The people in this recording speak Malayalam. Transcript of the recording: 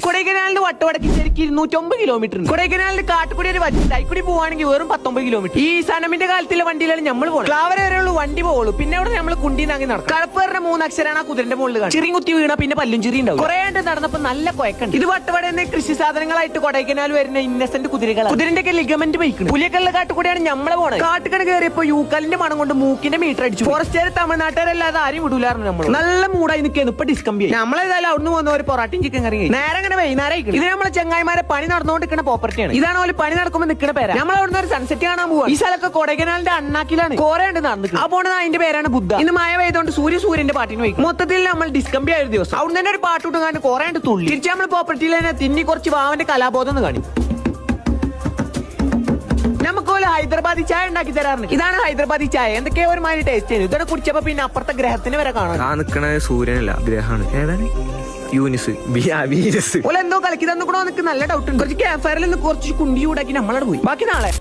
കൊടൈക്കനാലിന് വട്ടവടക്ക് ശരിക്കും 209 കിലോമീറ്റർ ഉണ്ട്. കൊടൈക്കനാലിന് കാട്ടുകൂടി ഒരു വച്ചിട്ട് അയിക്കൂടി പോവാണെങ്കിൽ വെറും 19 കിലോമീറ്റർ. ഈ സനമിന്റെ കാലത്തിലെ വണ്ടിയിലാണ് നമ്മൾ പോകുന്നത്. ക്ലാവര വരെയുള്ള വണ്ടി പോകുള്ളൂ. പിന്നെ അവിടെ നമ്മൾ കുണ്ടിന്ന് നടക്കും. കടപ്പേറിന്റെ 3 അക്ഷരാണ് ആ കുതിരന്റെ മുകളിൽ കാണും. ചിറി കുത്തി വീണ പിന്നെ പല്ലും ചിരി ഉണ്ടാവും. കുറെ നടന്നപ്പോ നല്ല കൊയക്കുണ്ട്. ഇത് വട്ടവട എന്ന കൃഷി സാധനങ്ങളായിട്ട് കൊടൈക്കനാൽ വരുന്ന ഇന്നസെന്റ് കുതിരകളാണ്. കുതിരന്റെ ഒക്കെ ലിഗമെന്റ് വയ്ക്കുന്നത്. പുലിയൊക്കെയുള്ള കാട്ടുകൂടിയാണ് നമ്മളെ പോണത്. കാട്ടുകട കയറിയപ്പോ യൂക്കാലിന്റെ മണം കൊണ്ട് മൂക്കിന്റെ മീറ്റർ അടിച്ചു. ഫോറസ്റ്റുകാർ തമിഴ്നാട്ടുകാരല്ലാതെ ആരും വിടൂലായിരുന്നു. നമ്മൾ നല്ല മൂടായി നിൽക്കുന്നു. ഇപ്പൊ ഡിസ്കംബി നമ്മളേതായാലും അവിടുന്ന് പോകുന്ന ഒരു പൊറാട്ടയും ചിക്കൻ കറി നേരെ അങ്ങനെ വൈകുന്നേരം. ഇത് നമ്മളെ ചങ്ങായിമാരെ പണി നടന്നുകൊണ്ടിരിക്കുന്ന പ്രോപ്പർട്ടിയാണ്. ഇതാണ് പോലെ പണി നടക്കുമ്പോൾ നിൽക്കുന്ന പേരാ. നമ്മൾ അവിടുന്ന് ഒരു സൺസെറ്റ് കാണാൻ പോവാ. ഈ സ്ഥലമൊക്കെ കൊടൈക്കനാലിന്റെ അണ്ണാക്കിലാണ്. കുറെ ഉണ്ട് നടന്നിട്ട്. ആ പോണത് അതിന്റെ പേരാണ് ബുദ്ധ. ഇന്ന് മഴ പെയ്തുകൊണ്ട് സൂര്യന്റെ പാട്ടിന് പോയി. മൊത്തത്തിൽ നമ്മൾ ഡിസ്കംബി ആയ ഒരു ദിവസം. അവിടെ തന്നെ ഒരു പാട്ട് ഇട്ടുകാണ്ട് കുറെ ഉണ്ട് തുള്ളി. തിരിച്ച് നമ്മൾ പ്രോപ്പർട്ടിയിൽ തന്നെ തിന്നി കുറച്ച് വാവന്റെ കലാബോധം കാണി. നമുക്കോലെ ഹൈദരാബാദി ചായ ഉണ്ടാക്കി തരാറുണ്ട്. ഇതാണ് ഹൈദരാബാദി ചായ. എന്തൊക്കെയോ ഒരു മാതിരി ടേസ്റ്റ് ചെയ്തു. ഇതൊക്കെ കുടിച്ചപ്പോ പിന്നെ അപ്പുറത്തെ ഗ്രഹത്തിന് വരെ കാണാം. ആ നിക്കണ സൂര്യനല്ല ഗ്രഹമാണ്. ഏതാണ്? യൂനിസ് വീനസ്. ഓല എന്തോ കളിക്കി തന്നിക്കണോ എനിക്ക് നല്ല ഡൗട്ട് ഉണ്ട്. കുറച്ച് ക്യാമ്പ് ഫയറിൽ നിന്ന് കുറച്ച് കുണ്ടി ചൂടാക്കി നമ്മളവിടെ പോയി. ബാക്കി നാളെ